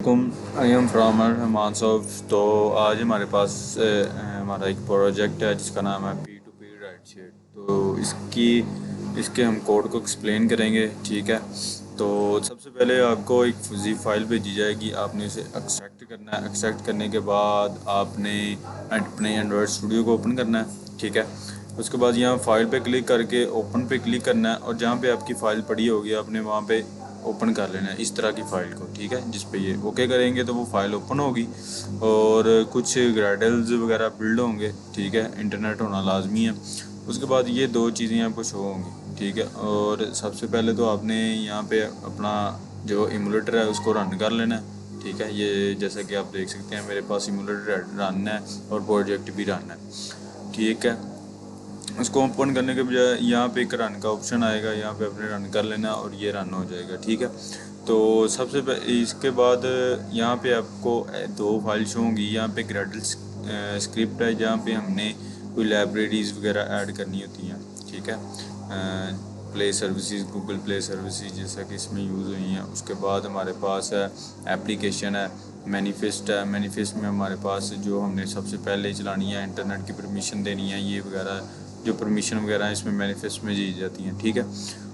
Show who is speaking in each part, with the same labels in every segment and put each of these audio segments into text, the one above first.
Speaker 1: I am from मानसोफ। तो आज हमारे पास हमारा एक प्रोजेक्ट है जिसका नाम है पी टू पी राइट शेट। तो इसके हम कोड को एक्सप्लेन करेंगे। ठीक है। तो सबसे पहले आपको एक फजी फाइल भेजी जाएगी, आपने इसे एक्सट्रैक्ट करना है। एक्सट्रैक्ट करने के बाद आपने अपने एंड्रॉयड स्टूडियो को ओपन करना है। ठीक है। उसके बाद यहाँ फाइल पे क्लिक करके ओपन पे क्लिक करना है और जहाँ पे आपकी फ़ाइल पड़ी होगी आपने वहाँ पे ओपन कर लेना है इस तरह की फ़ाइल को। ठीक है। जिस पे ये ओके करेंगे तो वो फ़ाइल ओपन होगी और कुछ ग्रेडल्स वगैरह बिल्ड होंगे। ठीक है। इंटरनेट होना लाजमी है। उसके बाद ये दो चीज़ें आपको शो होंगी। ठीक है। और सबसे पहले तो आपने यहाँ पे अपना जो इमुलेटर है उसको रन कर लेना है। ठीक है। ये जैसा कि आप देख सकते हैं मेरे पास इमुलेटर रन है और प्रोजेक्ट भी रन है। ठीक है। उसको ओपन करने के बजाय यहाँ पे एक रन का ऑप्शन आएगा, यहाँ पे आपने रन कर लेना और ये रन हो जाएगा। ठीक है। तो इसके बाद यहाँ पे आपको दो फाइल शो होंगी। यहाँ पे ग्रेडल स्क्रिप्ट है जहाँ पे हमने कोई लाइब्रेरीज़ वगैरह ऐड करनी होती हैं। ठीक है। Play services, Google play services जैसा कि इसमें यूज़ हुई हैं। उसके बाद हमारे पास है एप्लीकेशन है, मैनिफेस्ट है। मैनिफेस्ट में हमारे पास जो हमने सबसे पहले चलानी है, इंटरनेट की परमिशन देनी है, ये वगैरह जो परमिशन वगैरह है इसमें मैनिफेस्ट में दी जाती हैं। ठीक है।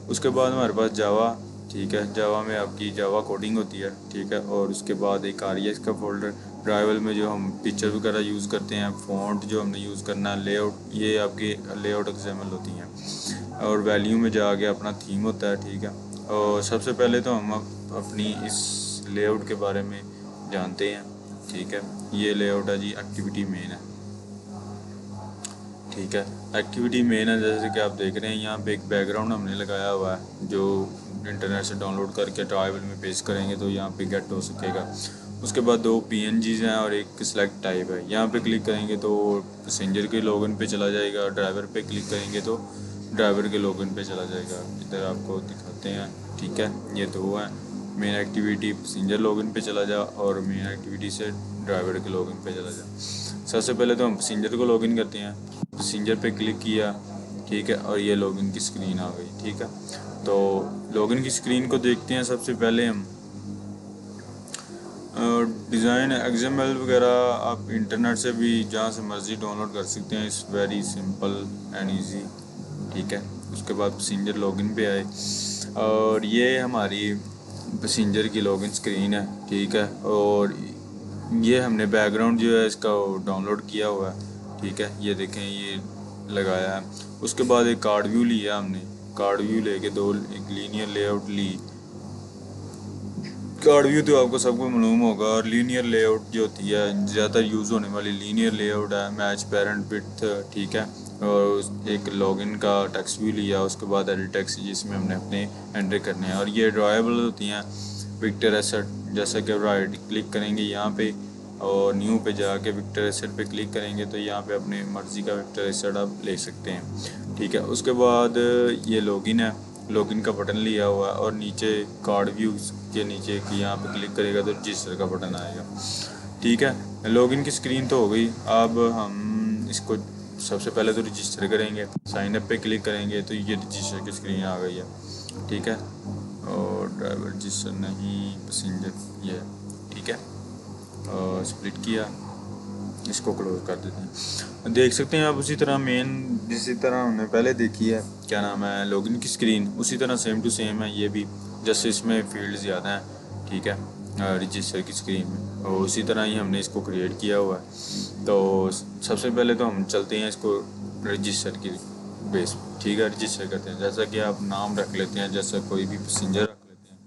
Speaker 1: उसके बाद हमारे पास जावा। ठीक है। जावा में आपकी जावा कोडिंग होती है। ठीक है। और उसके बाद एक RES का फोल्डर, ड्राइवर में जो हम पिक्चर वगैरह यूज़ करते हैं, फ़ॉन्ट जो हमने यूज़ करना है, लेआउट, ये आपकी लेआउट XML होती हैं। और वैल्यू में जाके अपना थीम होता है। ठीक है। और सबसे पहले तो हम अपनी इस लेआउट के बारे में जानते हैं। ठीक है। ये लेआउट है जी, एक्टिविटी मेन है। ठीक है। एक्टिविटी मेन है, जैसे कि आप देख रहे हैं यहाँ पे एक बैकग्राउंड हमने लगाया हुआ है जो इंटरनेट से डाउनलोड करके ट्राइवल में पेस्ट करेंगे तो यहाँ पे गेट हो सकेगा। उसके बाद दो PNGs हैं और एक सिलेक्ट टाइप है। यहाँ पे क्लिक करेंगे तो पैसेंजर के लॉगिन पे चला जाएगा, ड्राइवर पे क्लिक करेंगे तो ड्राइवर के लॉगिन पे चला जाएगा। इधर आपको दिखाते हैं। ठीक है। ये दो हैं। मेन एक्टिविटी पैसेंजर लॉगिन पे चला जा और मेन एक्टिविटी से ड्राइवर के लॉगिन पे चला जा। सबसे पहले तो हम पैसेंजर को लॉगिन करते हैं। पैसेंजर पे क्लिक किया। ठीक है। और ये लॉगिन की स्क्रीन आ गई। ठीक है। तो लॉगिन की स्क्रीन को देखते हैं। सबसे पहले हम डिज़ाइन XML वगैरह आप इंटरनेट से भी जहाँ से मर्ज़ी डाउनलोड कर सकते हैं। It's very simple and easy. ठीक है। उसके बाद पैसेंजर लॉगिन पे आए और ये हमारी पैसेंजर की लॉगिन स्क्रीन है। ठीक है। और ये हमने बैकग्राउंड जो है इसका डाउनलोड किया हुआ है। ठीक है। ये देखें, ये लगाया है। उसके बाद एक कार्ड व्यू लिया हमने। कार्ड व्यू लेके एक लीनियर लेआउट ली। कार्ड व्यू तो आपको सबको मालूम होगा। और लीनियर लेआउट जो होती है ज़्यादातर यूज़ होने वाली लीनियर लेआउट है, मैच पेरेंट विड्थ। ठीक है। और एक लॉगिन का टेक्स्ट व्यू लिया। उसके बाद एडिट टेक्स्ट जिसमें हमने अपने एंटर करने हैं। और ये ड्राइवेबल होती हैं विक्टर एसेट। जैसा कि राइट क्लिक करेंगे यहाँ पे और न्यू पे जाके विक्टर एसेट पे क्लिक करेंगे तो यहाँ पे अपने मर्ज़ी का विक्टर एसेट आप ले सकते हैं। ठीक है। उसके बाद ये लॉगिन है, लॉगिन का बटन लिया हुआ है और नीचे कार्ड व्यू के नीचे कि यहाँ पे क्लिक करेगा तो रजिस्टर का बटन आएगा। ठीक है। लॉगिन की स्क्रीन तो हो गई। अब हम इसको सबसे पहले तो रजिस्टर करेंगे। साइन अप पे क्लिक करेंगे तो ये रजिस्टर की स्क्रीन आ गई है। ठीक है। और ड्राइवर रजिस्टर नहीं, पैसेंजर ये। ठीक है। और स्प्लिट किया, इसको क्लोज कर देते हैं। देख सकते हैं आप उसी तरह मेन जिस तरह हमने पहले देखी है, क्या नाम है, लॉगिन की स्क्रीन, उसी तरह सेम टू सेम है ये भी। जैसे इसमें फील्ड ज़्यादा हैं। ठीक है। रजिस्टर की स्क्रीन में और उसी तरह ही हमने इसको क्रिएट किया हुआ है। तो सबसे पहले तो हम चलते हैं इसको रजिस्टर की बेस। ठीक है। रजिस्टर करते हैं। जैसा कि आप नाम रख लेते हैं, जैसा कोई भी पैसेंजर रख लेते हैं,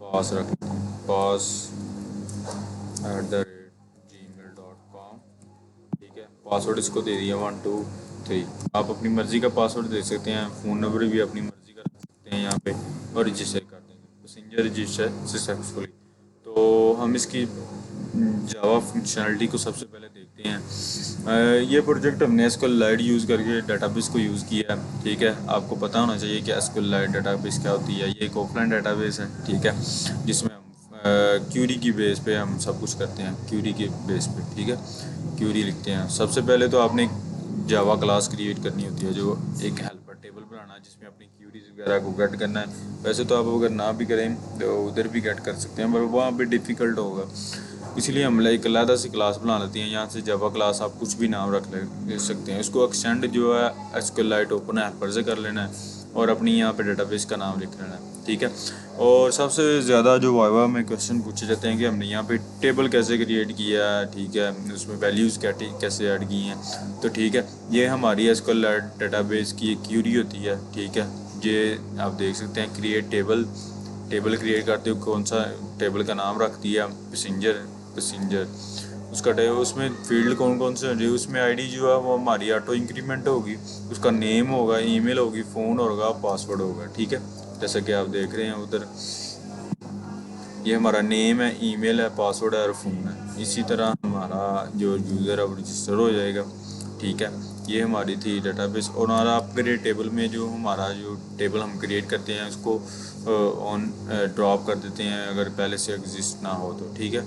Speaker 1: पास रख लेते हैं, pass@gmail.com। ठीक है। पासवर्ड इसको दे दिया 1 2 3। आप अपनी मर्ज़ी का पासवर्ड दे सकते हैं। फ़ोन नंबर भी अपनी मर्ज़ी का रख सकते हैं यहाँ पे और रजिस्टर कर देंगे। Passenger register successfully. तो हम इसकी जावा फंक्शनलिटी को सबसे पहले देखते हैं। ये प्रोजेक्ट हमने SQLite यूज़ करके डाटाबेस को यूज़ किया है। ठीक है। आपको पता होना चाहिए कि SQLite डाटाबेस क्या होती है। ये एक ऑफलाइन डाटाबेस है। ठीक है। जिसमें हम क्यूरी की बेस पे हम सब कुछ करते हैं, क्यूरी के बेस पे। ठीक है। क्यूरी लिखते हैं। सबसे पहले तो आपने जावा क्लास क्रिएट करनी होती है जो एक हेल्पर टेबल बनाना बनाना जिसमें अपनी क्यूरीज वगैरह को गेट करना है। वैसे तो आप अगर ना भी करें तो उधर भी गेट कर सकते हैं, पर वहाँ पे डिफ़िकल्ट होगा, इसलिए हम एक अलग सी क्लास बना लेते हैं। यहाँ से जावा क्लास आप कुछ भी नाम रख ले सकते हैं। उसको एक्सटेंड जो है एसक्यूएलआइट ओपन हेल्पर से कर लेना है और अपनी यहाँ पे डेटाबेस का नाम लिख लेना है, ठीक है। और सबसे ज़्यादा जो वाइवा में क्वेश्चन पूछे जाते हैं कि हमने यहाँ पे टेबल कैसे क्रिएट किया है, ठीक है, उसमें वैल्यूज़ कैसे ऐड की हैं, तो ठीक है, ये हमारी एसक्यूएलआइट डेटाबेस की एक क्यूरी होती है, ठीक है। ये आप देख सकते हैं क्रिएट टेबल क्रिएट करते हो, कौन सा टेबल का नाम रख दिया पैसेंजर उसका उसमें फील्ड कौन कौन से होंगे, उसमें आईडी जो है वो हमारी ऑटो इंक्रीमेंट होगी, उसका नेम होगा, ईमेल होगी, फ़ोन होगा, पासवर्ड होगा, ठीक है। जैसा कि आप देख रहे हैं उधर ये हमारा नेम है, ईमेल है, पासवर्ड है और फ़ोन है। इसी तरह हमारा जो यूज़र है वो रजिस्टर हो जाएगा, ठीक है। ये हमारी थी डेटाबेस। और हमारा अपग्रेड टेबल में जो हमारा जो टेबल हम क्रिएट करते हैं उसको ऑन ड्रॉप कर देते हैं अगर पहले से एग्जिस्ट ना हो तो, ठीक है।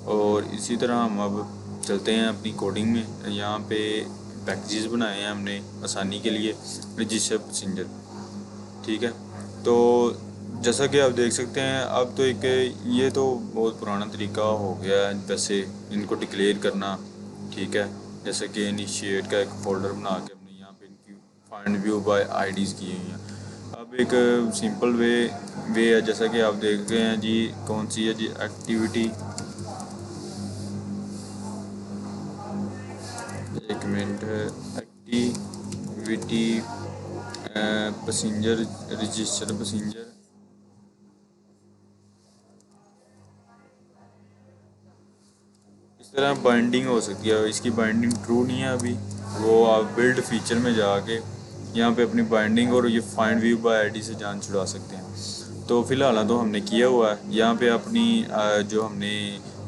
Speaker 1: और इसी तरह हम अब चलते हैं अपनी कोडिंग में। यहाँ पे पैकेजेस बनाए हैं हमने आसानी के लिए, रजिस्टर पैसेंजर, ठीक है। तो जैसा कि आप देख सकते हैं अब तो एक ये तो बहुत पुराना तरीका हो गया है वैसे इनको डिक्लेयर करना, ठीक है। जैसे कि इनिशिएट का एक फ़ोल्डर बना के हमने यहाँ पे इनकी फाइंड व्यू बाय आईडीज़ की हुई हैं। अब एक सिंपल वे है, जैसा कि आप देख रहे हैं जी, कौन सी है जी, एक्टिविटी, एक मिनट है, एक्टिविटी पैसेंजर, रजिस्टर पैसेंजर। इस तरह बाइंडिंग हो सकती है, इसकी बाइंडिंग ट्रू नहीं है अभी, वो आप बिल्ड फीचर में जाके यहाँ पे अपनी बाइंडिंग और ये फाइंड व्यू बाय आईडी से जान छुड़ा सकते हैं। तो फ़िलहाल तो हमने किया हुआ है यहाँ पे अपनी जो हमने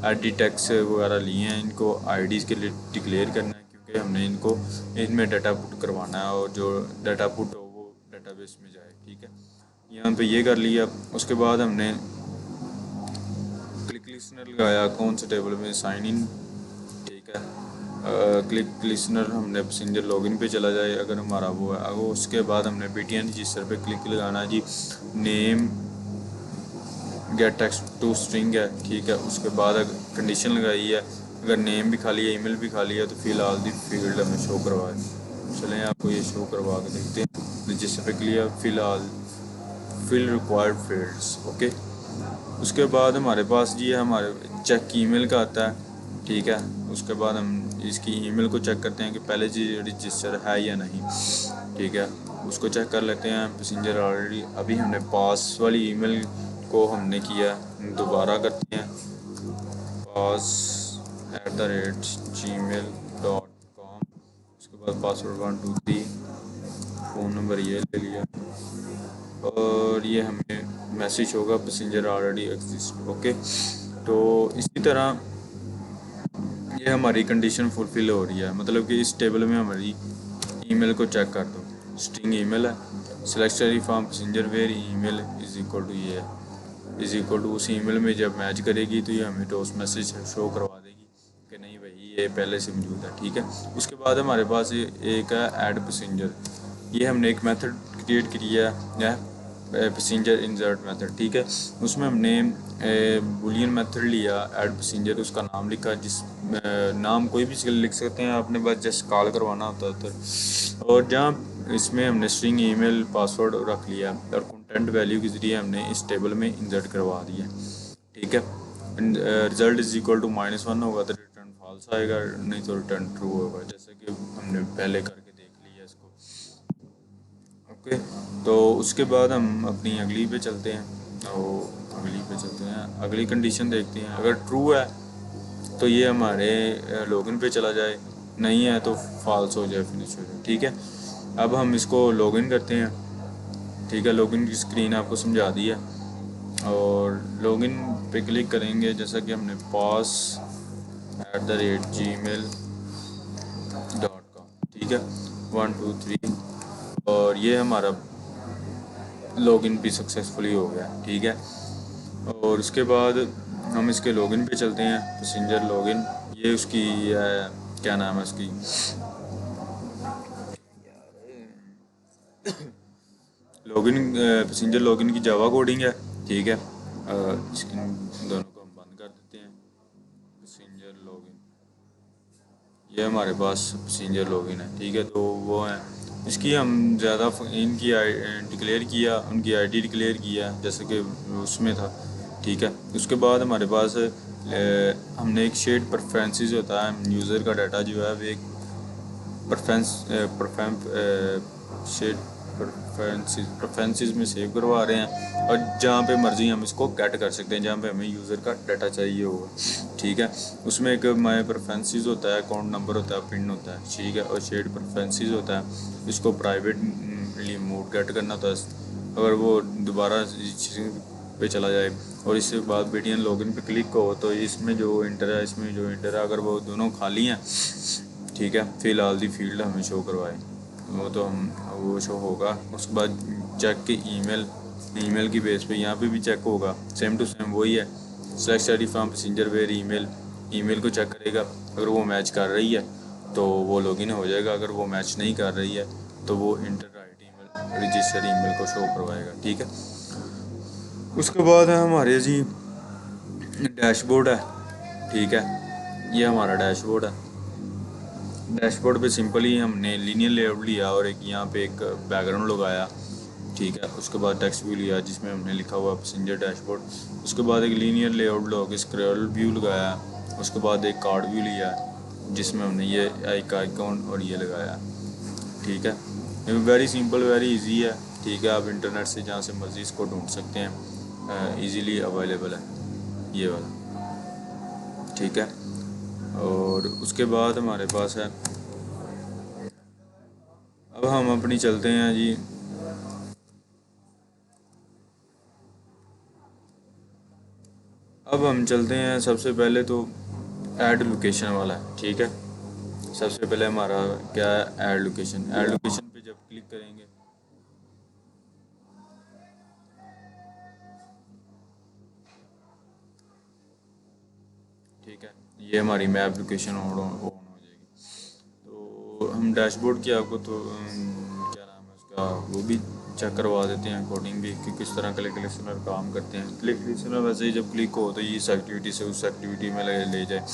Speaker 1: आईडी टैग्स वगैरह लिए हैं इनको आईडीज़ के लिए डिक्लेयर करना है, क्योंकि हमने इनको इनमें डाटा पुट करवाना है और जो डाटा पुट हो वो डाटाबेस में जाए, ठीक है। यहाँ पे ये कर लिया। उसके बाद हमने क्लिक लिसनर लगाया कौन से टेबल में, साइन इन, ठीक है। क्लिक लिसनर हमने पैसेंजर लॉगिन पे चला जाए अगर हमारा वो है। वो उसके बाद हमने पीटीएन रजिस्टर पे क्लिक लगाना जी, name get text to string है, ठीक है। उसके बाद अगर कंडीशन लगाई है अगर नेम भी खाली है ईमेल भी खाली है तो फिलहाल दी फील्ड हमें शो करवाए। चलें आपको ये शो करवा के देखते हैं। रजिस्टर पे क्लियर, फिलहाल फिल रिक्वायर्ड फील्ड्स, ओके। उसके बाद हमारे पास जी हमारे चेक ईमेल का आता है, ठीक है। उसके बाद हम इसकी ईमेल को चेक करते हैं कि पहले जी रजिस्टर है या नहीं, ठीक है। उसको चेक कर लेते हैं। पैसेंजर ऑलरेडी अभी हमने पास वाली ईमेल को हमने किया, दोबारा करते हैं, pass@gmail.com। उसके बाद पासवर्ड 123, फ़ोन नंबर ये ले लिया और ये हमें मैसेज होगा पैसेंजर ऑलरेडी एग्जिस्ट, ओके। तो इसी तरह ये हमारी कंडीशन फुलफ़िल हो रही है, मतलब कि इस टेबल में हमारी ईमेल को चेक कर दो, स्ट्रिंग ईमेल है, selection from passenger where email is equal to ये इज़ इक्वल टू उस ईमेल में जब मैच करेगी तो ये हमें टोस्ट मैसेज शो करवा देगी कि नहीं भाई ये पहले से मौजूद है, ठीक है। उसके बाद हमारे पास एक है ऐड पैसेंजर। ये हमने एक मेथड क्रिएट किया है पैसेंजर इंसर्ट मेथड, ठीक है। उसमें हमने बुलियन मेथड लिया ऐड पैसेंजर, उसका नाम लिखा, जिस नाम कोई भी लिख सकते हैं आपने, बस जस्ट कॉल करवाना होता है तो। और जहाँ इसमें हमने स्ट्रिंग ईमेल पासवर्ड रख लिया और कंटेंट वैल्यू के ज़रिए हमने इस टेबल में इंसर्ट करवा दिया, ठीक है। रिजल्ट इज इक्वल टू -1 होगा तो रिटर्न फॉल्स आएगा, नहीं तो रिटर्न ट्रू होगा, जैसे कि हमने पहले करके देख लिया इसको, ओके। तो उसके बाद हम अपनी अगली पे चलते हैं अगली कंडीशन देखते हैं। अगर ट्रू है तो ये हमारे लॉगिन पे चला जाए, नहीं है तो फॉल्स हो जाए, फिनिश हो जाए, ठीक है। अब हम इसको लॉगिन करते हैं, ठीक है। लॉगिन की स्क्रीन आपको समझा दी है और लॉगिन पे क्लिक करेंगे जैसा कि हमने pass@gmail.com, ठीक है, 1 2 3। और ये हमारा लॉगिन भी सक्सेसफुली हो गया, ठीक है। और उसके बाद हम इसके लॉगिन पे चलते हैं, पैसेंजर लॉगिन, ये उसकी क्या नाम है उसकी, लॉगिन पैसेंजर लॉगिन की जावा कोडिंग है, ठीक है। इन दोनों को हम बंद कर देते हैं। पैसेंजर लॉगिन, ये हमारे पास पैसेंजर लॉगिन है, ठीक है। तो वो है इसकी हम ज़्यादा इनकी डिक्लेयर किया, उनकी आईडी डिक्लेयर किया जैसे कि उसमें था, ठीक है। उसके बाद हमारे पास हमने एक शेड प्रेफरेंसेस होता है, यूज़र का डाटा जो है वो एक शेड प्रेफरेंसेस में सेव करवा रहे हैं, और जहाँ पे मर्जी हम इसको कैट कर सकते हैं, जहाँ पे हमें यूज़र का डाटा चाहिए होगा, ठीक है। उसमें एक माई प्रेफरेंसेस होता है, अकाउंट नंबर होता है, पिन होता है, ठीक है, और शेड प्रेफरेंसेस होता है, इसको प्राइवेटली मोड कैट करना होता है अगर वो दोबारा पे चला जाए। और इसके बाद बीटीएन लॉगिन पे क्लिक हो तो इसमें जो इंटर है, इसमें जो इंटर है, अगर वो दोनों खाली हैं, ठीक है, फिलहाल दी फील्ड हमें शो करवाए, वो तो हम वो शो होगा। उसके बाद चेक के ईमेल की बेस पे यहाँ पे भी चेक होगा, सेम टू सेम वही है। Select ID from passenger where email को चेक करेगा, अगर वो मैच कर रही है तो वो लॉगिन हो जाएगा, अगर वो मैच नहीं कर रही है तो वो inter right email register email को शो करवाएगा, ठीक है। उसके बाद है हमारे जी डैशबोर्ड है, ठीक है, ये हमारा डैशबोर्ड है। डैशबोर्ड पे सिंपली हमने लीनियर लेआउट लिया और एक यहाँ पे एक बैकग्राउंड लगाया, ठीक है। उसके बाद टेक्स्ट व्यू लिया जिसमें हमने लिखा हुआ पैसेंजर डैशबोर्ड। उसके बाद एक लीनियर लेआउट लगा स्क्रॉल व्यू लगाया। उसके बाद एक कार्ड व्यू लिया जिसमें हमने ये एक आइकॉन और ये लगाया, ठीक है। ये वेरी सिंपल, वेरी इजी है, ठीक है। आप इंटरनेट से जहाँ से मर्जी इसको ढूंढ सकते हैं, इजीली अवेलेबल है ये वाला, ठीक है। और उसके बाद हमारे पास है, अब हम अपनी चलते हैं जी, अब हम चलते हैं सबसे पहले तो ऐड लोकेशन वाला है, ठीक है। सबसे पहले हमारा क्या है, ऐड लोकेशन। ऐड लोकेशन पे जब क्लिक करेंगे, ठीक है, ये हमारी मैप लोकेशन ऑन हो जाएगी। तो हम डैशबोर्ड की आपको तो क्या नाम है उसका, वो भी चेक करवा देते हैं कोडिंग भी कि किस तरह क्लिक लिसनर काम करते हैं। क्लिक लिसनर वैसे ही जब क्लिक हो तो ये इस एक्टिविटी से उस एक्टिविटी में ले जाए।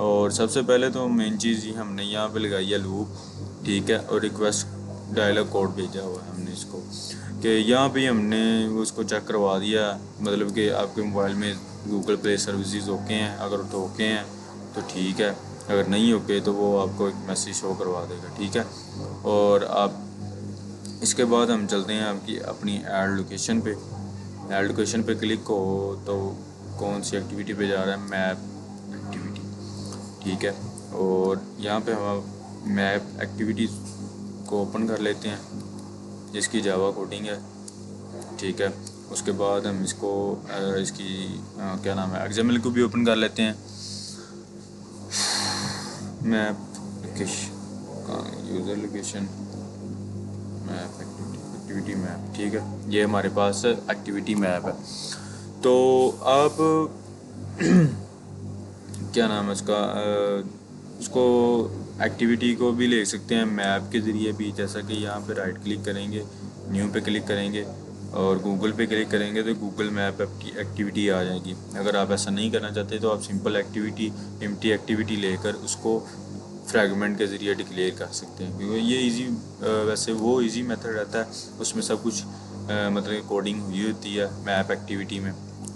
Speaker 1: और सबसे पहले तो मेन चीज़ ही हमने यहाँ पे लगाई है लूप, ठीक है, और रिक्वेस्ट डायलॉग कोड भेजा हुआ है हमने इसको, कि यहाँ पे हमने उसको चेक करवा दिया, मतलब कि आपके मोबाइल में गूगल प्ले सर्विसेज ओके हैं, अगर तो ओके हैं तो ठीक है, अगर नहीं ओके तो वो आपको एक मैसेज शो करवा देगा, ठीक है। और आप इसके बाद हम चलते हैं आपकी अपनी ऐड लोकेशन पे। ऐड लोकेशन पे क्लिक हो तो कौन सी एक्टिविटी पे जा रहा है, मैप एक्टिविटी, ठीक है। और यहाँ पे हम मैप एक्टिविटी को ओपन कर लेते हैं जिसकी जावा कोडिंग है, ठीक है। उसके बाद हम इसको इसकी क्या नाम है, एक्सएमएल को भी ओपन कर लेते हैं। Map location, user location, map activity map, ठीक है, ये हमारे पास एक्टिविटी मैप है। तो आप क्या नाम है उसका, उसको एक्टिविटी को भी ले सकते हैं मैप के ज़रिए भी, जैसा कि यहाँ पे राइट क्लिक करेंगे, न्यू पे क्लिक करेंगे और गूगल पे क्लिक करेंगे तो गूगल मैप की एक्टिविटी आ जाएगी। अगर आप ऐसा नहीं करना चाहते तो आप सिंपल एक्टिविटी, एम्प्टी एक्टिविटी लेकर उसको फ्रैगमेंट के ज़रिए डिक्लेयर कर सकते हैं, क्योंकि ये इजी, वैसे वो इजी मेथड रहता है, उसमें सब कुछ मतलब कोडिंग हुई होती है मैप एक्टिविटी में,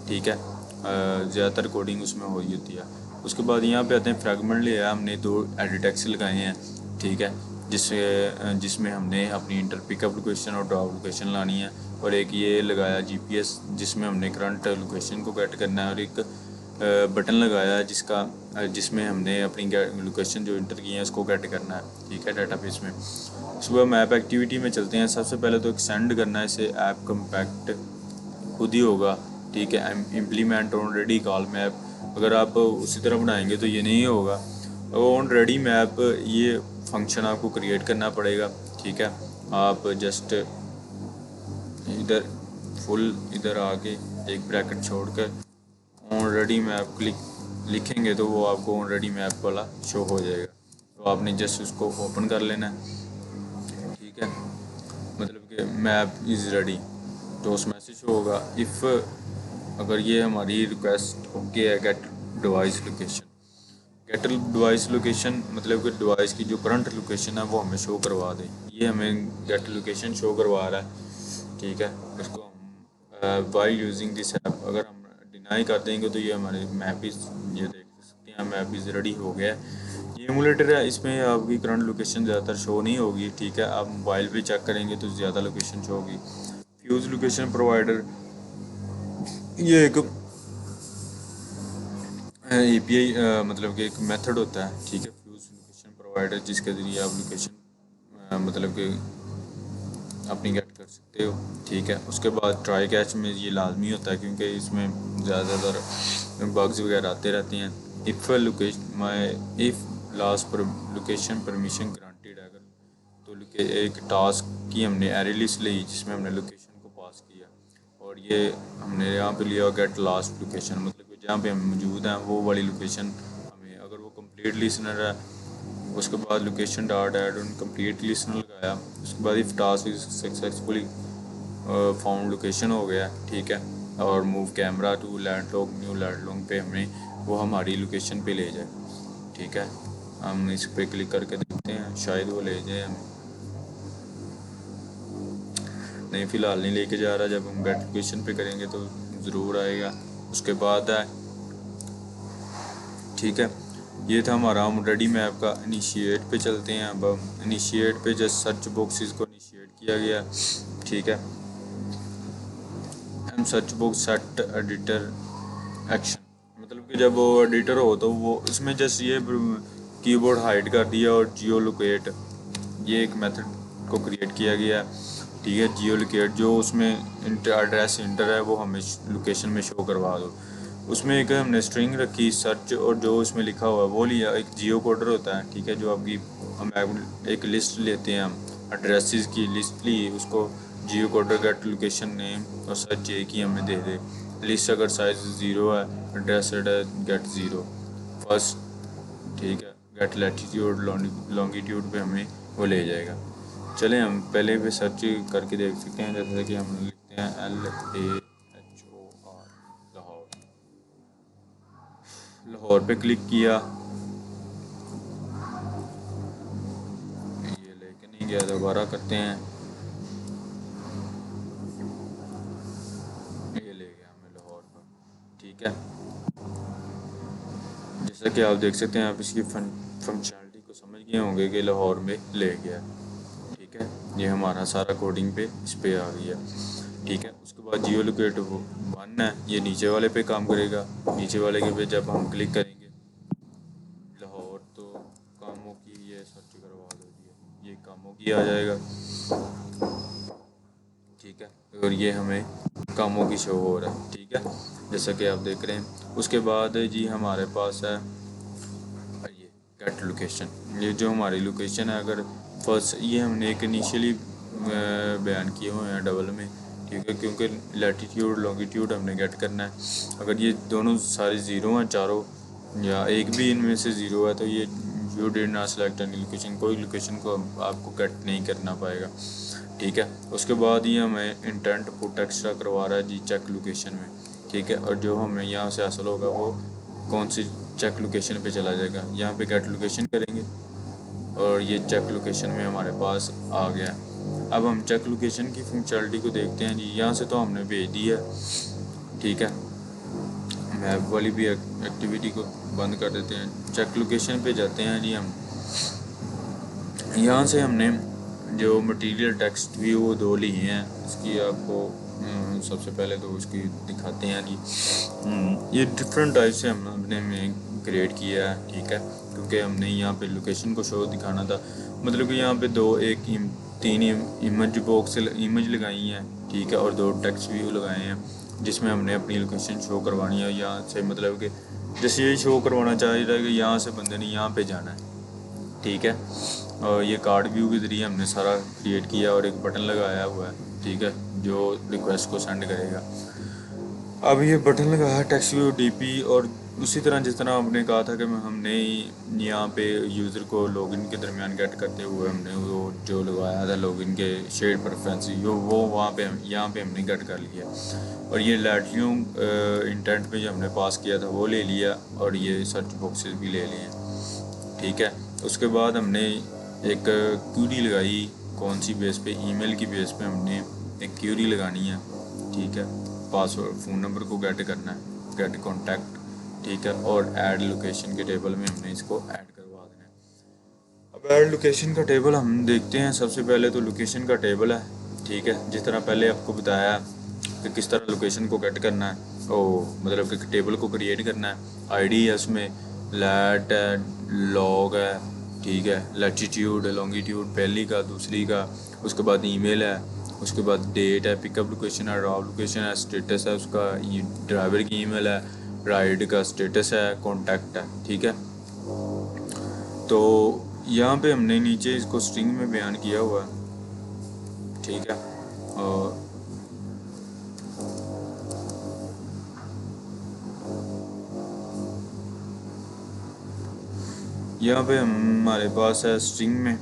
Speaker 1: ठीक है। ज़्यादातर कोडिंग उसमें हुई होती है। उसके बाद यहाँ पे आते हैं फ्रैगमेंट लिया, हमने 2 एडिट टेक्स्ट लगाए हैं, ठीक है, जिसमें हमने अपनी इंटर पिकअप लोकेशन और ड्रॉप लोकेशन लानी है, और एक ये लगाया जीपीएस जिसमें हमने करंट लोकेशन को गेट करना है, और एक बटन लगाया जिसमें हमने अपनी लोकेशन जो इंटर की है उसको गेट करना है, ठीक है, डाटाबेस में। सुबह मैप एक्टिविटी में चलते हैं। सबसे पहले तो एक सेंड करना है, इसे ऐप कम्पैक्ट खुद ही होगा, ठीक है। इम्प्लीमेंट ऑलरेडी कॉल मैप, अगर आप उसी तरह बनाएंगे तो ये नहीं होगा। ऑलरेडी मैप ये फंक्शन आपको क्रिएट करना पड़ेगा, ठीक है। आप जस्ट इधर आके एक ब्रैकेट छोड़कर ऑलरेडी मैप लिखेंगे तो वो आपको ऑलरेडी मैप वाला शो हो जाएगा। तो आपने जस्ट उसको ओपन कर लेना है, ठीक है। मतलब कि मैप इज़ रेडी, तो उस मैसेज होगा इफ़, अगर ये हमारी रिक्वेस्ट ओके है, get device location. Get device location मतलब कि डिवाइस की जो करंट लोकेशन है वो हमें शो करवा दे। ये हमें गेट लोकेशन शो करवा रहा है, ठीक है। इसको हम वाइल यूजिंग दिस ऐप अगर हम डिनाई कर देंगे तो ये हमारे मैप इज़, ये देख सकते हैं मैप इज़ रेडी हो गया है। ये एमुलेटर है, इसमें आपकी करंट लोकेशन ज़्यादातर शो नहीं होगी, ठीक है। आप मोबाइल पे चेक करेंगे तो ज़्यादा लोकेशन शो होगी। फ्यूज़ लोकेशन प्रोवाइडर, ये एक API मतलब कि एक मेथड होता है, ठीक है, फ्यूज़ लोकेशन प्रोवाइडर, जिसके ज़रिए आप लोकेशन मतलब कि अपनी गेट कर सकते हो, ठीक है। उसके बाद ट्राई कैच में ये लाजमी होता है क्योंकि इसमें ज़्यादातर बग्स वगैरह आते रहते हैं। इफ़ लोकेशन इफ़ लास्ट पर लोकेशन परमिशन ग्रांटेड, अगर तो एक टास्क की हमने एरे लिस्ट ली जिसमें हमने लोकेशन को पास किया, और ये हमने यहाँ पे लिया गेट लास्ट लोकेशन, मतलब कि जहाँ पे हम मौजूद हैं वो वाली लोकेशन हमें, अगर वो कंप्लीट लिसनर है, उसके बाद location dot add on complete listener लगाया। उसके बाद if task is successfully found location हो गया, ठीक है। और move camera to landlock new landlock पे हमें वो हमारी लोकेशन पे ले जाए, ठीक है। हम इस पे क्लिक करके देखते हैं, शायद वो ले जाए हमें, नहीं फ़िलहाल नहीं लेके जा रहा। जब हम गेट लोकेशन पे करेंगे तो ज़रूर आएगा। उसके बाद है, ठीक है। ये था हमारा हम रेडी मैप का। इनिशिएट पे चलते हैं। अब हम इनिशिएट पे जस्ट सर्च बॉक्सेस को इनिशिएट किया गया, ठीक है। हम search box set editor action, मतलब कि जब वो एडिटर हो तो वो इसमें जस्ट ये कीबोर्ड हाइड कर दिया, और जियो लोकेट ये एक मेथड को क्रिएट किया गया, ठीक है। जियो लोकेट जो उसमें एड्रेस इंटर है वो हमें लोकेशन में शो करवा दो। उसमें एक हमने स्ट्रिंग रखी सर्च, और जो उसमें लिखा हुआ है वो लिया, एक जियो कोडर होता है, ठीक है। जो आपकी हम एक लिस्ट लेते हैं, हम एड्रेसेस की लिस्ट ली, उसको जियो कोडर गेट लोकेशन नेम और सर्च एक ही हमें दे दे। लिस्ट अगर साइज 0 है, एड्रेस है गेट 0 फर्स्ट, ठीक है। गेट लैटिट्यूड लॉन्गिट्यूड पे हमें वो ले जाएगा। चलें हम पहले पे सर्च करके देख सकते हैं, जैसे कि हम लिखते हैं LAHOR लाहौर, लाहौर पे क्लिक किया, ये लेके नहीं गया, दोबारा करते हैं, ये ले गया हमें लाहौर पर, ठीक है। जैसा कि आप देख सकते हैं, आप इसकी फंक्शनलिटी को समझ गए होंगे कि लाहौर में ले गया, ठीक है। ये हमारा सारा कोडिंग पे इस पे आ गया, ठीक है। उसके बाद जियो लोकेट 1 है, ये नीचे वाले पे काम करेगा। नीचे वाले के पे जब हम क्लिक करेंगे लाहौर, तो कामों की ये सर्च करवा दो जी, ये कामों की आ जाएगा, ठीक है। और ये हमें कामों की शो हो रहा है, ठीक है, जैसा कि आप देख रहे हैं। उसके बाद जी हमारे पास है ये गेट लोकेशन। ये जो हमारी लोकेशन है, अगर फर्स्ट ये हमने एक इनिशियली बयान किए हुए हैं डबल में, ठीक है, क्योंकि लैटिट्यूड लॉन्गिट्यूड हमने गेट करना है। अगर ये दोनों सारे ज़ीरो हैं चारों, या एक भी इनमें से ज़ीरो है, तो ये you did not select any location, कोई लोकेशन को आपको गेट नहीं करना पाएगा, ठीक है। उसके बाद ये हमें इंटेंट पुट एक्स्ट्रा करवा रहा है जी चेक लोकेशन में, ठीक है। और जो हमें यहाँ से हासिल होगा वो कौन सी चेक लोकेशन पे चला जाएगा, यहाँ पे गेट लोकेशन करेंगे और ये चेक लोकेशन में हमारे पास आ गया। अब हम चेक लोकेशन की फंक्शनलिटी को देखते हैं जी। यहाँ से तो हमने भेज दी है, ठीक है। मैप वाली भी एक्टिविटी को बंद कर देते हैं, चेक लोकेशन पे जाते हैं जी हम। यहाँ से हमने जो मटेरियल टेक्स्ट भी वो 2 लिए हैं। इसकी आपको सबसे पहले तो उसकी दिखाते हैं जी। ये डिफरेंट टाइप से हमने क्रिएट किया है, ठीक है, क्योंकि हमने यहाँ पे लोकेशन को शो दिखाना था। मतलब कि यहाँ पे 3 इमेज बॉक्स इमेज लगाई हैं, ठीक है, और 2 टेक्स्ट व्यू लगाए हैं जिसमें हमने अपनी लोकेशन शो करवानी है। यहाँ से मतलब कि जैसे ये शो करवाना चाह रहा है कि यहाँ से बंदे ने यहाँ पे जाना है, ठीक है। और ये कार्ड व्यू के ज़रिए हमने सारा क्रिएट किया और एक बटन लगाया हुआ है, ठीक है, जो रिक्वेस्ट को सेंड करेगा। अब ये बटन लगाया टेक्स्ट व्यू DP और उसी तरह जिस तरह आपने कहा था कि हमने यहाँ पे यूज़र को लॉगिन के दरमियान गेट करते हुए हमने वो जो लगाया था लॉगिन के शेयर प्रेफरेंस वो वहाँ पे यहाँ पे हमने गेट कर लिया, और ये लाइटरूम इंटेंट पे जो हमने पास किया था वो ले लिया, और ये सर्च बॉक्सेस भी ले लिए। ठीक है, उसके बाद हमने एक क्यूरी लगाई। कौन सी बेस पे? ईमेल की बेस पे हमने एक क्यूरी लगानी है। ठीक है, पासवर्ड फ़ोन नंबर को गेट करना है, गेट कॉन्टैक्ट। ठीक है, और ऐड लोकेशन के टेबल में हमने इसको ऐड करवा देना है। अब ऐड लोकेशन का टेबल हम देखते हैं। सबसे पहले तो लोकेशन का टेबल है। ठीक है, जिस तरह पहले आपको बताया कि किस तरह लोकेशन को गेट करना है, मतलब कि टेबल को क्रिएट करना है। आईडी है उसमें, लैट है, लॉग है। ठीक है, लैटिट्यूड, लॉन्गिट्यूड पहली का, दूसरी का, उसके बाद ईमेल है, उसके बाद डेट है, पिकअप लोकेशन है, ड्रॉप लोकेशन है, स्टेटस है उसका, ड्राइवर की ईमेल है, राइड का स्टेटस है, कॉन्टैक्ट है। ठीक है, तो यहाँ पे हमने नीचे इसको स्ट्रिंग में बयान किया हुआ है। ठीक है, और यहाँ पे हमारे पास है स्ट्रिंग में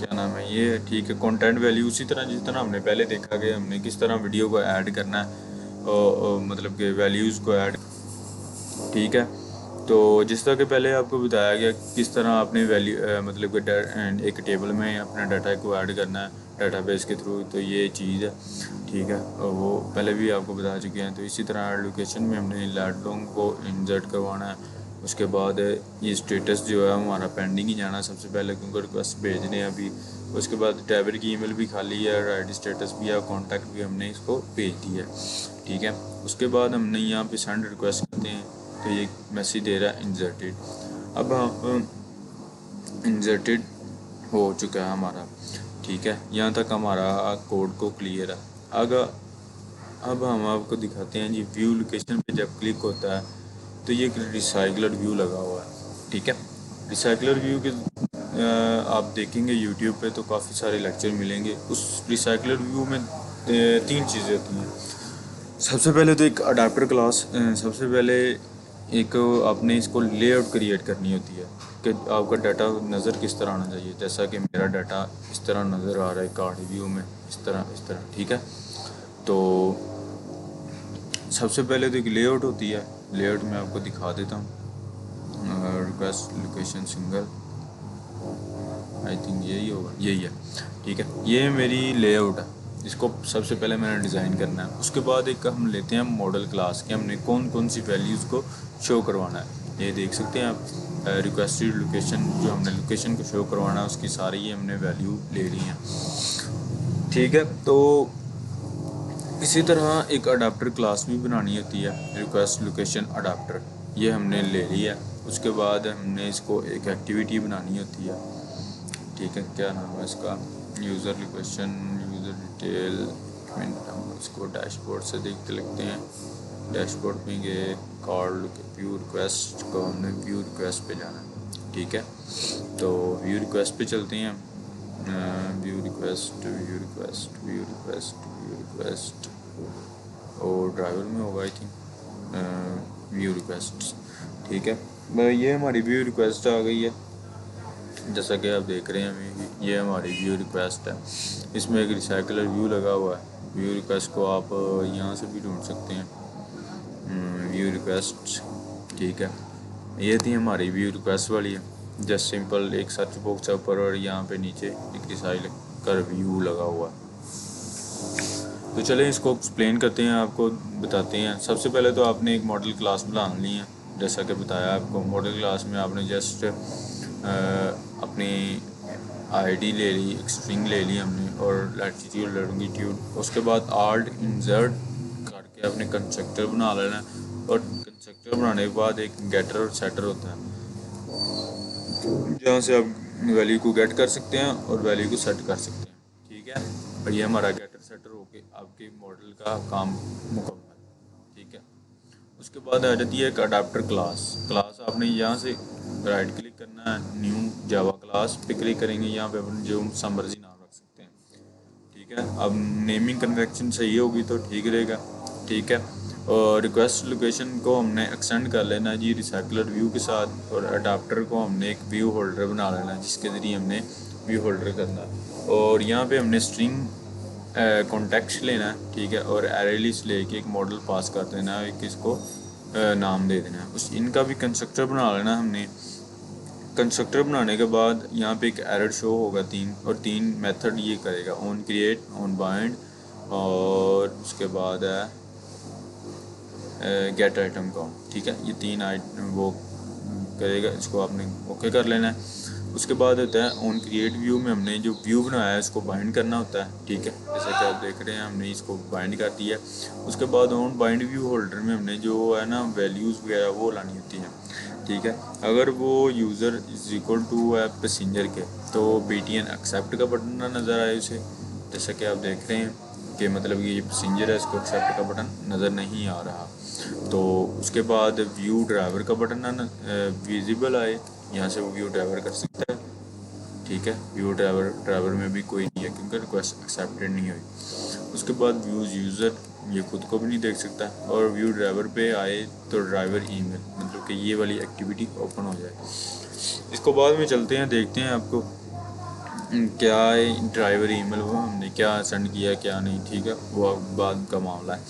Speaker 1: क्या नाम है ये। ठीक है, कंटेंट वैल्यू उसी तरह जिस तरह हमने पहले देखा कि हमने किस तरह वीडियो को ऐड करना है, और मतलब कि वैल्यूज़ को ऐड। ठीक है, तो जिस तरह के पहले आपको बताया गया किस तरह आपने वैल्यू मतलब कि एक टेबल में अपने डाटा को ऐड करना है डाटाबेस के थ्रू, तो ये चीज़ है। ठीक है, और वो पहले भी आपको बता चुके हैं। तो इसी तरह लोकेशन में हमने लैडलोंग को इंसर्ट करवाना है। उसके बाद ये स्टेटस जो है हमारा पेंडिंग ही जाना सबसे पहले, क्योंकि रिक्वेस्ट भेजने हैं अभी। उसके बाद ड्राइवर की ईमेल भी खाली है, राइड स्टेटस भी है, कॉन्टैक्ट भी हमने इसको भेज दिया है। ठीक है, उसके बाद हमने यहाँ पे सेंड रिक्वेस्ट करते हैं, तो ये मैसेज दे रहा है इंसर्टेड। अब हम इंसर्टेड हो चुका है हमारा। ठीक है, यहाँ तक हमारा कोड को क्लियर है। अगर अब हम आपको दिखाते हैं जी, व्यू लोकेशन पे जब क्लिक होता है तो ये रिसाइकलर व्यू लगा हुआ है। ठीक है, रिसाइकलर व्यू के आप देखेंगे यूट्यूब पे तो काफ़ी सारे लेक्चर मिलेंगे। उस रिसाइकलर व्यू में तीन चीज़ें होती हैं। सबसे पहले तो एक अडाप्टर क्लास, सबसे पहले एक आपने इसको लेआउट क्रिएट करनी होती है कि आपका डाटा नज़र किस तरह आना चाहिए। जैसा कि मेरा डाटा इस तरह नज़र आ रहा है कार्ड व्यू में, इस तरह। ठीक है, तो सबसे पहले तो एक लेआउट होती है। लेआउट में आपको दिखा देता हूँ। Request location single, I think यही होगा, यही है। ठीक है, ये मेरी लेआउट है। इसको सबसे पहले मैंने डिज़ाइन करना है। उसके बाद एक हम लेते हैं मॉडल क्लास कि हमने कौन कौन सी वैल्यूज़ को शो करवाना है। ये देख सकते हैं आप, रिक्वेस्टेड लोकेशन, जो हमने लोकेशन को शो करवाना है उसकी सारी ही हमने वैल्यू ले ली हैं। ठीक है, तो इसी तरह एक अडाप्टर क्लास भी बनानी होती है, रिक्वेस्ट लोकेशन अडाप्टर, ये हमने ले लिया। उसके बाद हमने इसको एक एक्टिविटी बनानी होती है। ठीक है, क्या नाम है इसका, यूज़र लोकेशन, यूज़र डिटेल। हम इसको डैशबोर्ड से देखते लगते हैं। डैशबोर्ड में गए, कार्ड व्यू रिक्वेस्ट को हमने व्यू रिक्वेस्ट पे जाना है। ठीक है, तो व्यू रिक्वेस्ट पे चलते हैं। View request, view request, view request, view request, और ड्राइवर में होगा आई थिंक व्यू रिक्वेस्ट। ठीक है, ये हमारी व्यू रिक्वेस्ट आ गई है। जैसा कि आप देख रहे हैं अभी, ये हमारी व्यू रिक्वेस्ट है। इसमें एक रिसाइकलर व्यू लगा हुआ है। व्यू रिक्वेस्ट को आप यहाँ से भी ढूंढ सकते हैं, व्यू रिक्वेस्ट। ठीक है, ये थी हमारी व्यू रिक्वेस्ट वाली है। जस्ट सिंपल एक सर्च बॉक्स है ऊपर, और यहाँ पे नीचे एक रिसाइकलर व्यू लगा हुआ है। तो चलें इसको एक्सप्लेन करते हैं, आपको बताते हैं। सबसे पहले तो आपने एक मॉडल क्लास बना ली है, जैसा कि बताया आपको। मॉडल क्लास में आपने जस्ट अपनी आईडी ले ली, एक स्ट्रिंग ले ली हमने, और लैटिट्यूड, लॉन्गिट्यूड। उसके बाद आल्ट इंसर्ट करके आपने कंस्ट्रक्टर बना लेना है, और कंस्ट्रक्टर बनाने के बाद एक गेटर और सेटर होता है, जहाँ से आप वैल्यू को गेट कर सकते हैं और वैल्यू को सेट कर सकते हैं। ठीक है, और ये हमारा गेटर सेटर होके आपके मॉडल का काम मुकम्मल। ठीक है, उसके बाद आ जाती है एक अडाप्टर क्लास। क्लास आपने यहाँ से राइट क्लिक करना है, न्यू जावा क्लास पे क्लिक करेंगे। यहाँ पे अपन जो मर्जी नाम रख सकते हैं। ठीक है, अब नेमिंग कन्वेक्शन सही होगी तो ठीक रहेगा। ठीक है, और रिक्वेस्ट लोकेशन को हमने एक्सटेंड कर लेना जी रिसाइकलर व्यू के साथ, और अडाप्टर को हमने एक व्यू होल्डर बना लेना जिसके ज़रिए हमने व्यू होल्डर करना है। और यहाँ पे हमने स्ट्रिंग कॉन्टेक्स्ट लेना है, ठीक है, और एरे लिस्ट लेके एक मॉडल पास कर देना है, एक इसको नाम दे देना है। उस इनका भी कंस्ट्रक्टर बना लेना हमने। कंस्ट्रक्टर बनाने के बाद यहाँ पे एक एरर शो होगा और तीन मेथड ये करेगा, ऑन क्रिएट, ऑन बाइंड, और उसके बाद है गेट आइटम काउंट, ठीक है। ये तीन आइटम वो करेगा, इसको आपने ओके कर लेना है। उसके बाद होता है ऑन क्रिएट व्यू में हमने जो व्यू बनाया है इसको बाइंड करना होता है, ठीक है, जैसा कि आप देख रहे हैं हमने इसको बाइंड कर दिया है। उसके बाद ऑन बाइंड व्यू होल्डर में हमने जो है ना वैल्यूज़ वगैरह वो लानी होती हैं, ठीक है। अगर वो यूज़र इज़ इक्वल टू है पैसेंजर के, तो BTN एक्सेप्ट का बटन ना नज़र आए उसे, जैसा कि आप देख रहे हैं कि मतलब ये पैसेंजर है, इसको एक्सेप्ट का बटन नज़र नहीं आ रहा। तो उसके बाद व्यू ड्राइवर का बटन ना विजिबल आए, यहाँ से वो व्यू ड्राइवर कर सकता है, ठीक है। व्यू ड्राइवर में भी कोई नहीं है क्योंकि रिक्वेस्ट एक्सेप्टेड नहीं हुई। उसके बाद व्यूज़ यूज़र ये खुद को भी नहीं देख सकता, और व्यू ड्राइवर पे आए तो ड्राइवर ईमेल, मतलब कि ये वाली एक्टिविटी ओपन हो जाए। इसको बाद में चलते हैं, देखते हैं आपको क्या है ड्राइवर ईमेल वो हमने क्या सेंड किया क्या नहीं, ठीक है, वो बाद का मामला है।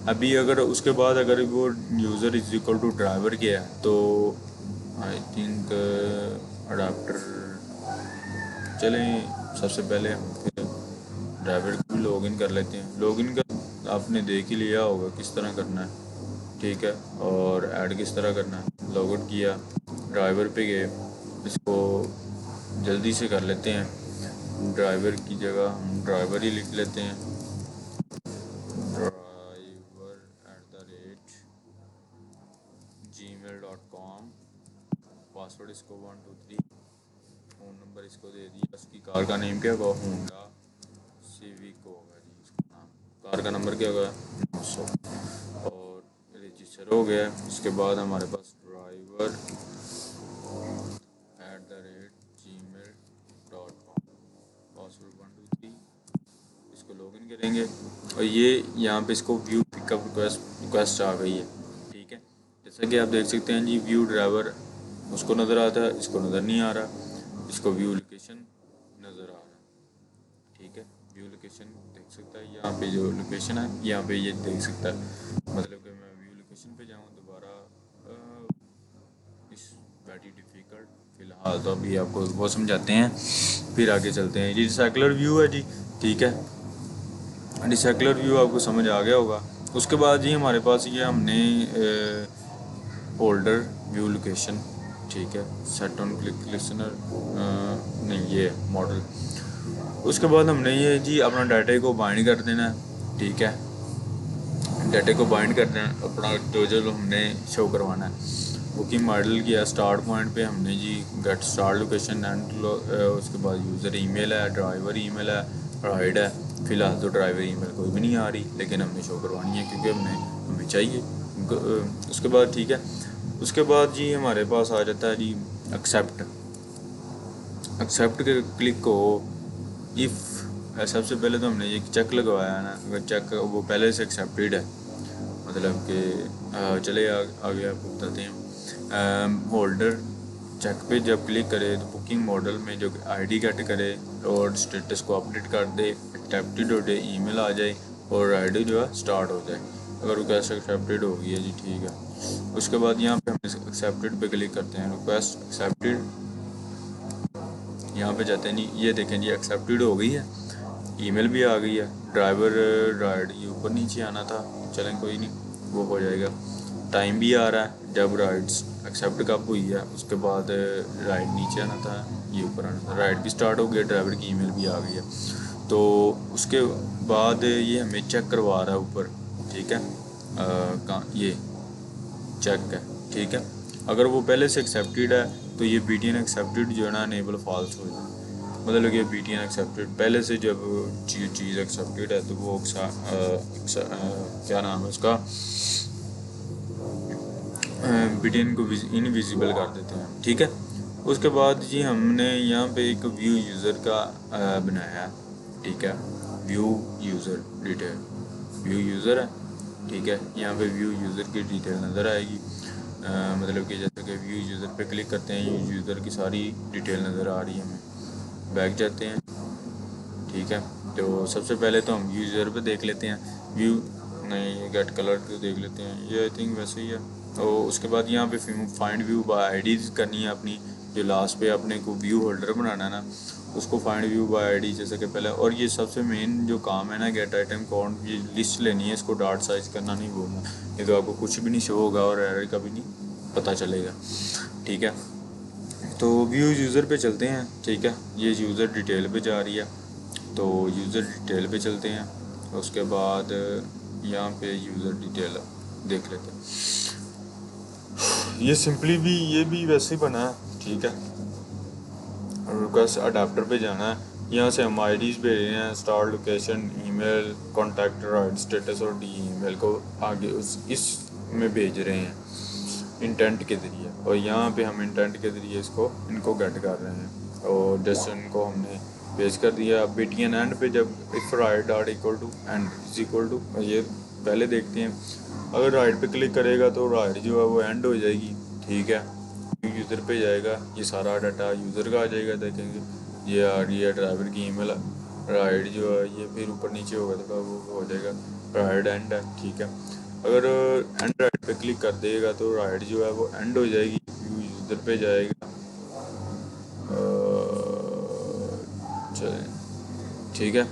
Speaker 1: अभी अगर उसके बाद अगर वो user is equal to driver किया है तो आई थिंक अडाप्टर, चलें सबसे पहले हम फिर ड्राइवर को भी लॉगिन कर लेते हैं। लॉगिन कर आपने देख ही लिया होगा किस तरह करना है, ठीक है, और ऐड किस तरह करना है। लॉगआउट किया, ड्राइवर पे गए, इसको जल्दी से कर लेते हैं। ड्राइवर की जगह हम ड्राइवर ही लिख लेते हैं, driver@gmail.com। पासवर्ड इसको 1 2 3, फ़ोन नंबर इसको दे दिया। इसकी कार का नेम क्या होगा, होंडा सिविक होगा जी इसका नाम। कार का नंबर क्या होगा 900, और रजिस्टर हो गया। इसके बाद हमारे पास driver@gmail.com, पासवर्ड 1 2 3, इसको लॉगिन करेंगे, और ये यहाँ पे इसको व्यू पिकअप रिक्वेस्ट आ गई है, ठीक है। जैसा कि आप देख सकते हैं जी व्यू ड्राइवर उसको नज़र आता है, इसको नज़र नहीं आ रहा, इसको व्यू लोकेशन नज़र आ रहा है, ठीक है। व्यू लोकेशन देख सकता है, यहाँ पे जो लोकेशन है यहाँ पे ये देख सकता है, मतलब कि मैं व्यू लोकेशन पे जाऊँ दोबारा इस वेरी डिफ़िकल्ट, फ़िलहाल तो अभी आपको वो समझाते हैं, फिर आगे चलते हैं। ये रिसाइकलर व्यू है जी, ठीक है, रिसाइकलर व्यू आपको समझ आ गया होगा। उसके बाद जी हमारे पास ये हमने होल्डर व्यू लोकेशन, ठीक है, सेट ऑन क्लिक लिसनर, नहीं ये मॉडल। उसके बाद हमने ये जी अपना डाटा को बाइंड कर देना है, ठीक है, डाटा को बाइंड कर देना अपना जो हमने शो करवाना है। बुकिंग मॉडल किया, स्टार्ट पॉइंट पे हमने जी गेट स्टार्ट लोकेशन एंड, उसके बाद यूज़र ईमेल है, ड्राइवर ईमेल है, राइड है। फ़िलहाल तो ड्राइवर ईमेल कोई भी नहीं आ रही, लेकिन हमने शो करवानी है क्योंकि हमें चाहिए। उसके बाद ठीक है, उसके बाद जी हमारे पास आ जाता है जी एक्सेप्ट। एक्सेप्ट के क्लिक को इफ़, सबसे पहले तो हमने ये चेक लगवाया है ना, अगर चेक वो पहले से एक्सेप्टेड है, मतलब कि चले आगे आपको बताते हैं। होल्डर चेक पे जब क्लिक करे तो बुकिंग मॉडल में जो आईडी गेट करे और स्टेटस को अपडेट कर दे, एक्सेप्टेड हो जाए, ईमेल आ जाए और आईडी जो है स्टार्ट हो जाए। अगर रिक्वेस्ट एक्सेप्टेड हो गई है जी, ठीक है। उसके बाद यहाँ पे हम एक्सेप्टेड पे क्लिक करते हैं, रिक्वेस्ट एक्सेप्टेड, यहाँ पे जाते हैं जी, ये देखें जी एक्सेप्टेड हो गई है, ईमेल भी आ गई है। ड्राइवर राइड ये ऊपर नीचे आना था, चलें कोई नहीं, वो हो जाएगा। टाइम भी आ रहा है जब राइड्स एक्सेप्ट कब हुई है, उसके बाद राइड नीचे आना था, ये ऊपर आना था। राइड भी स्टार्ट हो गया, ड्राइवर की ईमेल भी आ गई है। तो उसके बाद ये हमें चेक करवा रहा है ऊपर, ठीक है, कहाँ ये चेक है, ठीक है। अगर वो पहले से एक्सेप्टेड है तो ये BTN एक्सेप्टेड जो है ना इनेबल फॉल्स हो जाए, मतलब कि BTN एक्सेप्टेड पहले से जब चीज़ एक्सेप्टेड है तो वो क्या नाम है उसका, BTN को इनविजिबल कर देते हैं, ठीक है। उसके बाद जी हमने यहाँ पे एक व्यू यूज़र का बनाया है, ठीक है, view user detail, view user है, ठीक है। यहाँ पे व्यू यूज़र की डिटेल नज़र आएगी, मतलब कि जैसे कि व्यू यूज़र पे क्लिक करते हैं, यूज़र की सारी डिटेल नज़र आ रही है हमें। बैक जाते हैं, ठीक है। तो सबसे पहले तो हम यूज़र पे देख लेते हैं, व्यू नहीं गेट कलर को देख लेते हैं, ये आई थिंक वैसे ही है। और उसके बाद यहाँ पे फाइंड व्यू बाय आईडीज़ करनी है अपनी, जो लास्ट पे अपने को व्यू होल्डर बनाना है ना, उसको फाइंड व्यू बाय आईडी जैसे कि पहले। और ये सबसे मेन जो काम है ना, गेट आइटम काउंट, ये लिस्ट लेनी है, इसको डार्ट साइज करना नहीं भूलना, नहीं तो आपको कुछ भी नहीं शो होगा और एरर का भी नहीं पता चलेगा, ठीक है। तो व्यू यूज़र पे चलते हैं, ठीक है। ये यूज़र डिटेल पे जा रही है, तो यूज़र डिटेल पे चलते हैं। उसके बाद यहाँ पे यूज़र डिटेल देख लेते हैं। ये सिंपली भी ये भी वैसे ही बना है, ठीक है। रिक्वेस्ट अडाप्टर पे जाना है, यहाँ से हम आईडीज़ भेज रहे हैं, star location, email, contact, right status और डी ईमेल को आगे उस इस में भेज रहे हैं इंटेंट के ज़रिए। और यहाँ पे हम इंटेंट के ज़रिए इनको गेट कर रहे हैं, और डेस्टिनेशन को हमने पेश कर दिया। अब BTN एंड पे जब if right dot equal to and is equal to, ये पहले देखते हैं, अगर राइट पे क्लिक करेगा तो राइट जो है वो एंड हो जाएगी, ठीक है। यूज़र पे जाएगा, ये सारा डाटा यूज़र का आ जाएगा, देखेंगे ये आ रही है ड्राइवर की ईमेल, राइट जो है ये फिर ऊपर नीचे होगा तो वो हो जाएगा राइट एंड है, ठीक है। अगर एंड राइट पे क्लिक कर देगा तो राइट जो है वो एंड हो जाएगी, व्यू यूज़र पे जाएगा, चलें, ठीक है।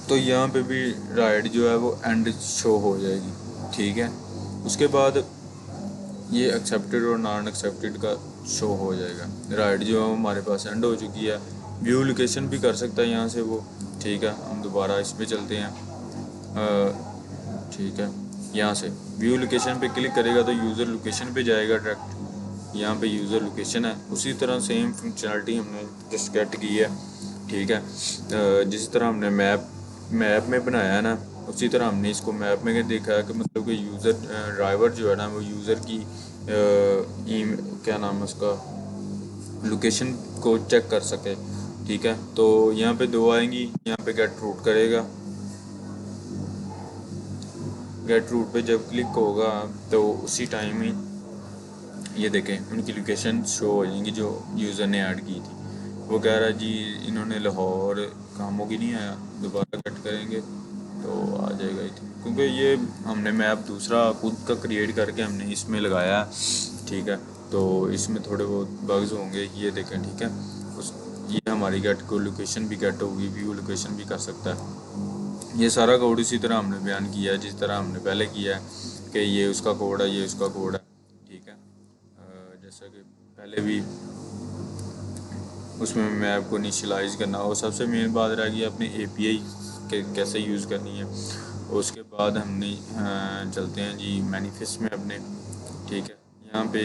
Speaker 1: तो यहाँ पे भी राइट जो है वो एंड शो हो जाएगी, ठीक है। उसके बाद ये एक्सेप्टेड और नॉन एक्सेप्टेड का शो हो जाएगा। राइट जो है हमारे पास एंड हो चुकी है, व्यू लोकेशन भी कर सकता है यहाँ से वो, ठीक है। हम दोबारा इस पे चलते हैं, ठीक है। यहाँ से व्यू लोकेशन पे क्लिक करेगा तो यूज़र लोकेशन पे जाएगा डायरेक्ट, यहाँ पे यूज़र लोकेशन है। उसी तरह सेम फंक्शनलिटी हमने जस्ट गेट की है, ठीक है। जिस तरह हमने मैप में बनाया है ना, उसी तरह हमने इसको मैप में देखा है कि मतलब कि यूज़र ड्राइवर जो है ना वो यूज़र की क्या नाम है उसका, लोकेशन को चेक कर सके, ठीक है। तो यहाँ पे दो आएंगी, यहाँ पे गेट रूट करेगा, गेट रूट पे जब क्लिक होगा तो उसी टाइम ही ये देखें उनकी लोकेशन शो हो जाएंगी जो यूज़र ने ऐड की थी। वो कह रहा है जी इन्होंने लाहौर कामों की नहीं आया, दोबारा कट करेंगे तो आ जाएगा ही थी, क्योंकि ये हमने मैप दूसरा खुद का क्रिएट करके हमने इसमें लगाया, ठीक है। तो इसमें थोड़े बहुत बग्स होंगे, ये देखें, ठीक है। उस ये हमारी गेट को लोकेशन भी गेट होगी, व्यू लोकेशन भी कर सकता है। ये सारा कोड इसी तरह हमने बयान किया है जिस तरह हमने पहले किया है कि ये उसका कोड है, ये उसका कोड है, ठीक है। जैसा कि पहले भी उसमें मैप को इनिशियलाइज करना, और सबसे मेन बात रह गई अपने API के कैसे यूज़ करनी है। उसके बाद हमने चलते हैं जी मैनिफेस्ट में अपने, ठीक है। यहाँ पे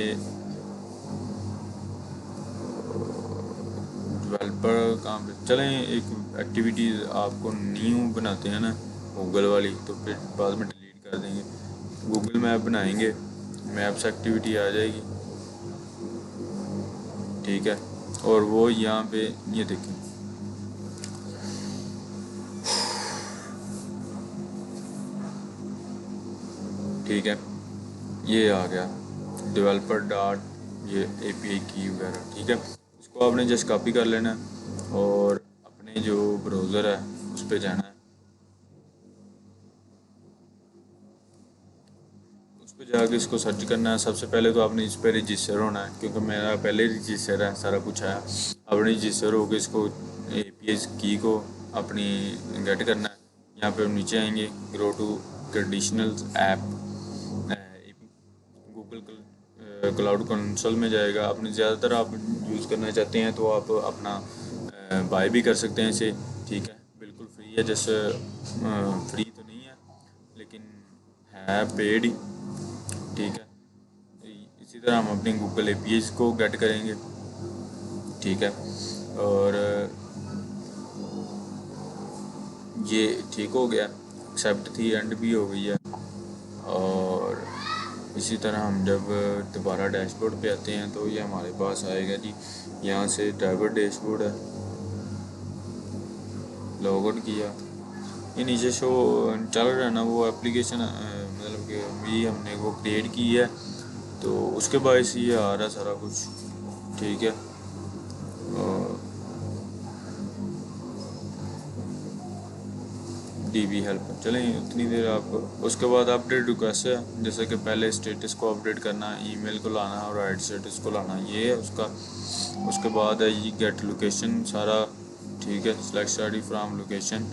Speaker 1: डेवलपर कहाँ पे चलें, एक एक्टिविटीज़ आपको न्यू बनाते हैं ना गूगल वाली, तो फिर बाद में डिलीट कर देंगे। गूगल मैप बनाएंगे, मैप्स एक्टिविटी आ जाएगी, ठीक है। और वो यहाँ पे ये देखें, ठीक है, ये आ गया डेवलपर डॉट ये API की वगैरह, ठीक है। इसको आपने जस्ट कॉपी कर लेना है और अपने जो ब्राउज़र है उस पर जाना है, उस पर जाके इसको सर्च करना है। सबसे पहले तो आपने इस पर रजिस्टर होना है, क्योंकि मेरा पहले रजिस्टर है, सारा कुछ है। आपने रजिस्टर होकर इसको API की को अपनी गेट करना है। यहाँ पे हम नीचे आएंगे, grow to traditional app, Google cloud console में जाएगा। आपने ज़्यादातर आप यूज़ करना चाहते हैं तो आप अपना बाय भी कर सकते हैं इसे, ठीक है। बिल्कुल फ्री है, जैसे फ्री तो नहीं है लेकिन है पेड ही, ठीक है। इसी तरह हम अपनी गूगल APIs को गेट करेंगे, ठीक है। और ये ठीक हो गया, एक्सेप्ट थी एंड भी हो गई है। और इसी तरह हम जब दोबारा डैशबोर्ड पे आते हैं तो ये हमारे पास आएगा जी, यहाँ से ड्राइवर डैशबोर्ड है, लॉग आउट किया, ये नीचे शो चल रहा है ना वो एप्लीकेशन, मतलब कि अभी हमने वो क्रिएट की है, तो उसके बायस ये आ रहा है सारा कुछ। ठीक है, और डीबी हेल्प चलें उतनी देर आपको। उसके बाद अपडेट रिक्वेस्ट है, जैसे कि पहले स्टेटस को अपडेट करना, ईमेल को लाना और राइट स्टेटस को लाना, ये है उसका। उसके बाद है ये गेट लोकेशन सारा। ठीक है, सेलेक्ट स्टडी फ्राम लोकेशन।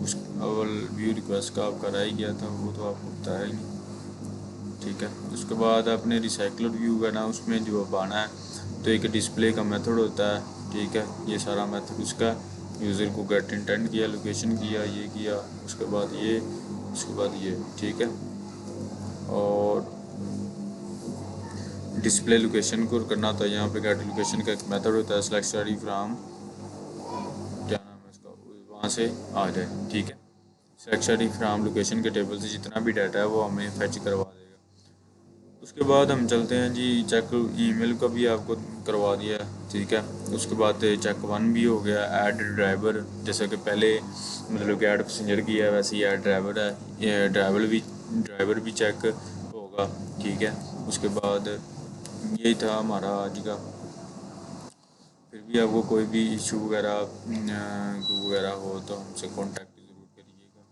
Speaker 1: उस अव्वल व्यू रिक्वेस्ट का आपका रह ही गया था, वो तो आपको बताया ही नहीं। ठीक है, उसके बाद आपने रिसाइकलर व्यू करना, उसमें जो अब आना है तो एक डिस्प्ले का मेथड होता है। ठीक है, ये सारा मेथड उसका, यूज़र को गेट इंटेंट किया, लोकेशन किया, ये किया, उसके बाद ये, उसके बाद ये। ठीक है, और डिस्प्ले लोकेशन को करना था, यहाँ पे गेट लोकेशन का एक मेथड होता है, सेलेक्ट स्टडी फ्राम, क्या नाम है उसका, वहाँ से आ जाए। ठीक है, सेलेक्ट स्टडी फ्राम लोकेशन के टेबल से जितना भी डाटा है वो हमें फैच करवा देगा। उसके बाद हम चलते हैं जी, चेक ईमेल का भी आपको करवा दिया है। ठीक है, उसके बाद चेक वन भी हो गया, ऐड ड्राइवर, जैसे कि पहले मतलब कि ऐड पैसेंजर की है, वैसे ही ऐड ड्राइवर है, ये ड्राइवर भी चेक होगा। ठीक है, उसके बाद यही था हमारा आज का। फिर भी आपको कोई भी इशू वगैरह हो तो हमसे कांटेक्ट ज़रूर करिएगा।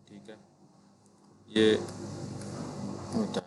Speaker 1: ठीक है, ये होता